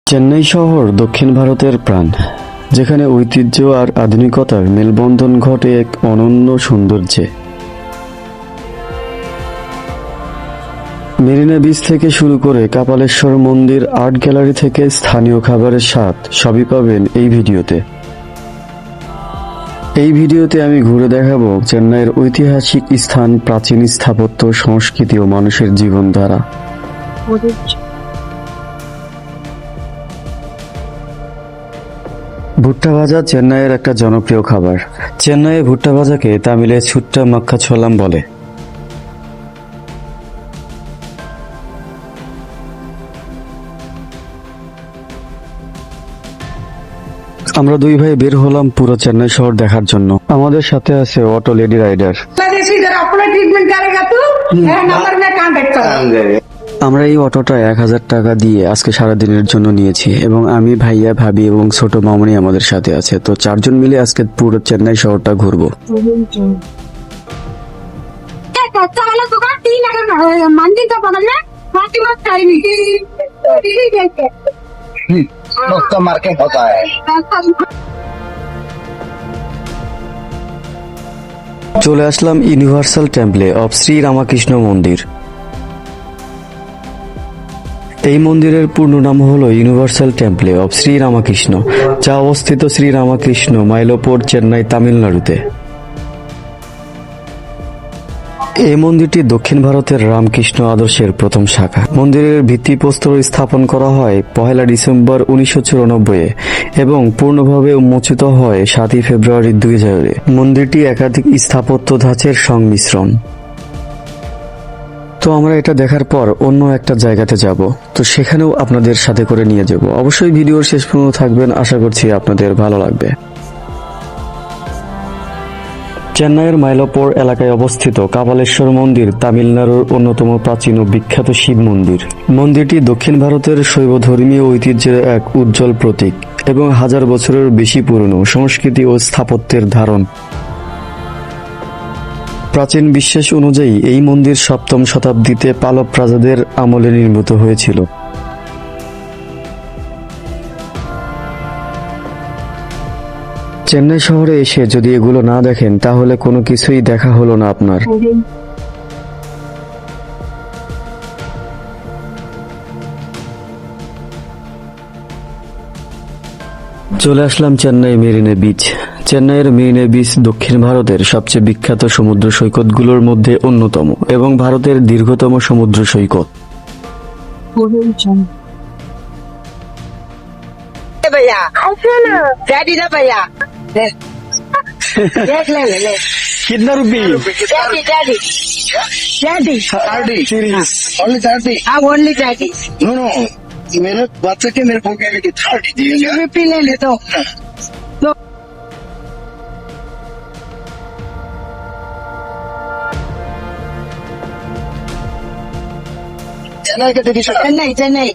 চেন্নাই শহর দক্ষিণ ভারতের প্রাণ, যেখানে ঐতিহ্য আর আধুনিকতার মেলবন্ধন ঘটে এক অনন্য সৌন্দর্যে। মেরিনা বিচ থেকে শুরু করে কাপালেশ্বর মন্দির, আর্ট গ্যালারি থেকে স্থানীয় খাবারের স্বাদ সবই পাবেন এই ভিডিওতে। এই ভিডিওতে আমি ঘুরে দেখাবো চেন্নাইয়ের ঐতিহাসিক স্থান, প্রাচীন স্থাপত্য, সংস্কৃতি ও মানুষের জীবনধারা। ভুট্টা ভাজা চেন্নাইয়ের একটা জনপ্রিয় খাবার। চেন্নাইয়ে ভুট্টা ভাজাকে তামিলে ছুট্টা মাক্কা ছোলাম বলে। আমরা দুই ভাই বের হলাম পুরো চেন্নাই শহর দেখার জন্য। আমাদের সাথে আছে অটো লেডি রাইডার। আমরা এই অটোটা 1000 টাকা দিয়ে আজকে সারাদিনের জন্য নিয়েছি এবং আমি, ভাইয়া, ভাবি এবং ছোট মামনি আমাদের সাথে আছে। তো 4 জন মিলে আজকে পুরো চেন্নাই শহরটা ঘুরবো। চলে আসলাম ইউনিভার্সাল টেম্পলে অফ শ্রী রামকৃষ্ণ মন্দির। এই মন্দিরের পূর্ণ নাম হলো ইউনিভার্সাল টেম্পলে অফ শ্রী রামকৃষ্ণ, যা অবস্থিত শ্রী রামকৃষ্ণ মাইলপোর, চেন্নাই, তামিলনাড়ুতে। এই মন্দিরটি দক্ষিণ ভারতের রামকৃষ্ণ আদর্শের প্রথম শাখা। মন্দিরের ভিত্তিপ্রস্তর স্থাপন করা হয় 1 ডিসেম্বর 1994 এবং পূর্ণভাবে উন্মোচিত হয় 7 ফেব্রুয়ারি 2000। মন্দিরটি একাধিক স্থাপত্য ধাঁচের সংমিশ্রণ। তো আমরা এটা দেখার পর অন্য একটা জায়গাতে যাব, তো সেখানেও আপনাদের সাথে করে নিয়ে যাব। অবশ্যই ভিডিওর শেষ পর্যন্ত থাকবেন, আশা করছি আপনাদের ভালো লাগবে। চেন্নাইয়ের মাইলপোর এলাকায় অবস্থিত কাপালেশ্বর মন্দির তামিলনাড়ুর অন্যতম প্রাচীন ও বিখ্যাত শিব মন্দির। মন্দিরটি দক্ষিণ ভারতের শৈব ধর্মীয় ঐতিহ্যের এক উজ্জ্বল প্রতীক এবং 1000 বছরের বেশি পুরনো সংস্কৃতি ও স্থাপত্যের ধারণ। প্রাচীন বিশ্বাস অনুযায়ী এই মন্দির 7ম শতাব্দীতে পালব রাজাদের আমলে নির্মিত হয়েছিল। চেন্নাই শহরে এসে যদি এগুলো না দেখেন তাহলে কোনো কিছুই দেখা হলো না আপনার। চলে আসলাম চেন্নাই মেরিনা বিচ। চেন্নাইয়ের মেরিনা বিচ দক্ষিণ ভারতের সবচেয়ে বিখ্যাত সমুদ্র সৈকতগুলোর মধ্যে অন্যতম এবং ভারতের দীর্ঘতম সমুদ্র সৈকত। कितना रुपये? only daddy. No, मेरे बच्चे के मेरे को क्या कि 30 दिएगा। रुपये ले ले तो चेन्नई का टिकट चेन्नई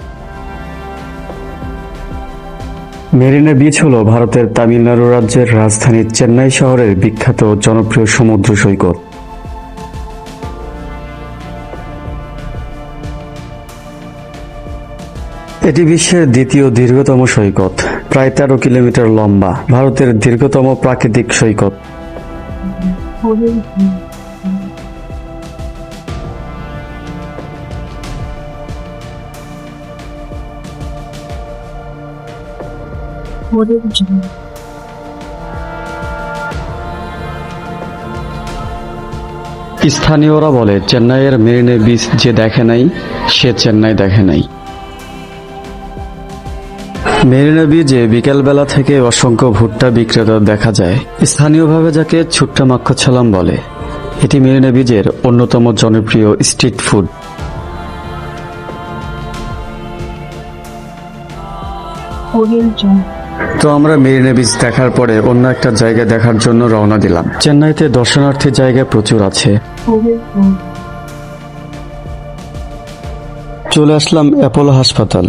মেরিনা বিচ হলো ভারতের তামিলনাড়ু রাজ্যের রাজধানী চেন্নাই শহরের বিখ্যাত ও জনপ্রিয় সমুদ্র সৈকত। এটি বিশ্বের দ্বিতীয় দীর্ঘতম সৈকত, প্রায় 13 কিলোমিটার লম্বা, ভারতের দীর্ঘতম প্রাকৃতিক সৈকত। স্থানীয়রা বলে চেন্নাইয়ের মেরিনা বিচ যে দেখে নাই সে চেন্নাই দেখে নাই। মেরিনা বিচে বিকেলবেলা থেকে অসংখ্য ভুট্টা বিক্রেতা দেখা যায়, স্থানীয়ভাবে যাকে ছুট্টা মাক্কা ছোলাম বলে। এটি মেরিনা বিচের অন্যতম জনপ্রিয় স্ট্রিট ফুড। তো আমরা মেরিনা বিচ দেখার পরে অন্য একটা জায়গা দেখার জন্য রওনা দিলাম। চেন্নাইতে দর্শনার্থী জায়গা প্রচুর আছে। চলে আসলাম অ্যাপোলো হাসপাতাল।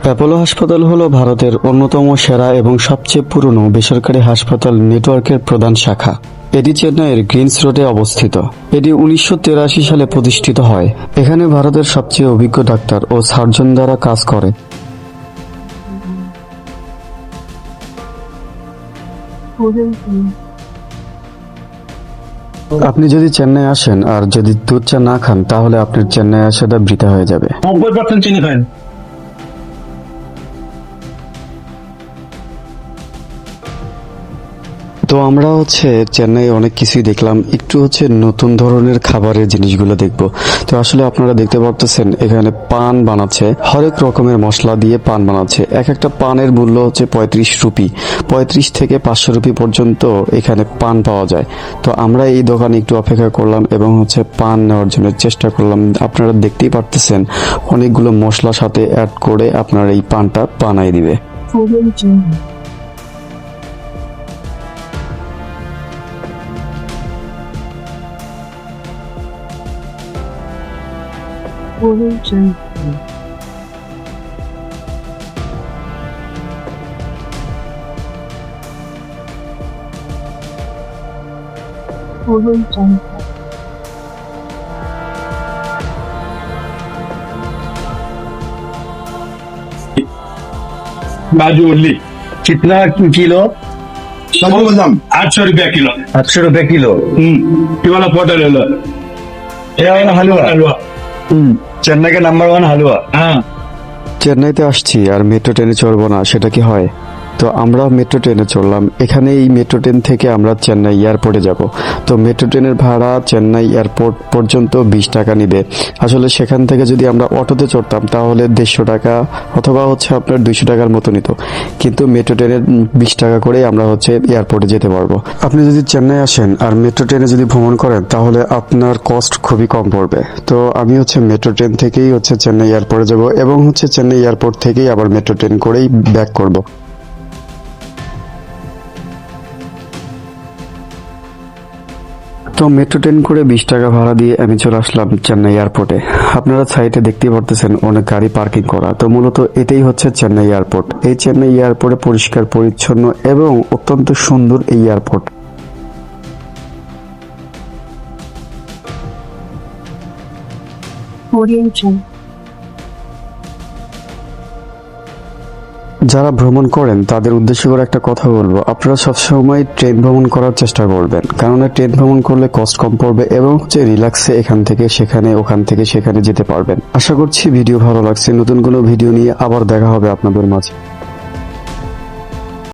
অ্যাপোলো হাসপাতাল হলো ভারতের অন্যতম সেরা এবং সবচেয়ে পুরনো বেসরকারি হাসপাতাল নেটওয়ার্কের প্রধান শাখা। এটি চেন্নাইয়ের গ্রিনস রোডে অবস্থিত। এটি 1983 সালে প্রতিষ্ঠিত হয়। এখানে ভারতের সবচেয়ে অভিজ্ঞ ডাক্তার ও সার্জন দ্বারা কাজ করে। আপনি যদি চেন্নাই আসেন আর যদি দুধ চা না খান তাহলে আপনার চেন্নাই আসাটা বৃথা হয়ে যাবে। 90% চিনি খান। তো আমরা চেন্নাই অনেক কিছুই দেখলাম, একটু নতুন ধরনের খাবারের জিনিসগুলো দেখব। তো আসলে আপনারা দেখতে পারতেছেন এখানে পান বানাচ্ছে, হরেক রকমের মশলা দিয়ে পান বানাচ্ছে। এক একটা পানের মূল্য 35 রুপি, 35 থেকে 500 রুপি পর্যন্ত এখানে পান পাওয়া যায়। তো আমরা এই দোকানে একটু অপেক্ষা করলাম এবং পান নেওয়ার জন্য চেষ্টা করলাম। আপনারা দেখতেই পারতেছেন অনেকগুলো মশলা সাথে অ্যাড করে আপনার এই পানটা বানাই দিবে। काजू ओनली कितना किलो? 800 रुपया किलो। 800 रुपए किलो। ये वाला पॉटर ले लो। ये वाला हलवा हलवा। चेन्नई का नंबर 1 हलवा। हाँ চেন্নাইতে আসছি আর মেট্রো ট্রেনে চড়বো না, সেটা কি হয়? তো আমরা মেট্রো ট্রেনে চড়লাম। এখানে এই মেট্রো ট্রেন থেকে আমরা চেন্নাই এয়ারপোর্টে যাব। তো মেট্রো ট্রেনের ভাড়া চেন্নাই এয়ারপোর্ট পর্যন্ত 20 টাকা নিবে। আসলে সেখান থেকে যদি আমরা অটোতে চড়তাম তাহলে 150 টাকা অথবা আপনার 200 টাকার মতো নিত, কিন্তু মেট্রো ট্রেনের 20 টাকা করে আমরা এয়ারপোর্টে যেতে পারবো। আপনি যদি চেন্নাই আসেন আর মেট্রো ট্রেনে যদি ভ্রমণ করেন তাহলে আপনার কস্ট খুবই কম পড়বে। তো আমি মেট্রো ট্রেন থেকেই চেন্নাই এয়ারপোর্টে যাব এবং চেন্নাই এয়ারপোর্ট থেকেই আবার মেট্রো ট্রেন করেই ব্যাক করব। তো মেট্রো ট্রেন করে 20 টাকা ভাড়া দিয়ে আমি চলে আসলাম চেন্নাই এয়ারপোর্টে। আপনারা সাইটে দেখতেই পারতেছেন অনেক গাড়ি পার্কিং করা। তো মূলত এটাই চেন্নাই এয়ারপোর্ট। এই চেন্নাই এয়ারপোর্টে পরিষ্কার পরিচ্ছন্ন এবং অত্যন্ত সুন্দর এই এয়ারপোর্ট। যারা ভ্রমণ করেন তাদের উদ্দেশ্য করে একটা কথা বলবো, আপনারা সবসময় ট্রেন ভ্রমণ করার চেষ্টা করবেন, কারণ ট্রেন ভ্রমণ করলে কষ্ট কম পড়বে এবং রিল্যাক্সে এখান থেকে সেখানে ওখান থেকে সেখানে যেতে পারবেন। আশা করছি ভিডিও ভালো লাগছে। নতুন কোনো ভিডিও নিয়ে আবার দেখা হবে আপনাদের মাঝে।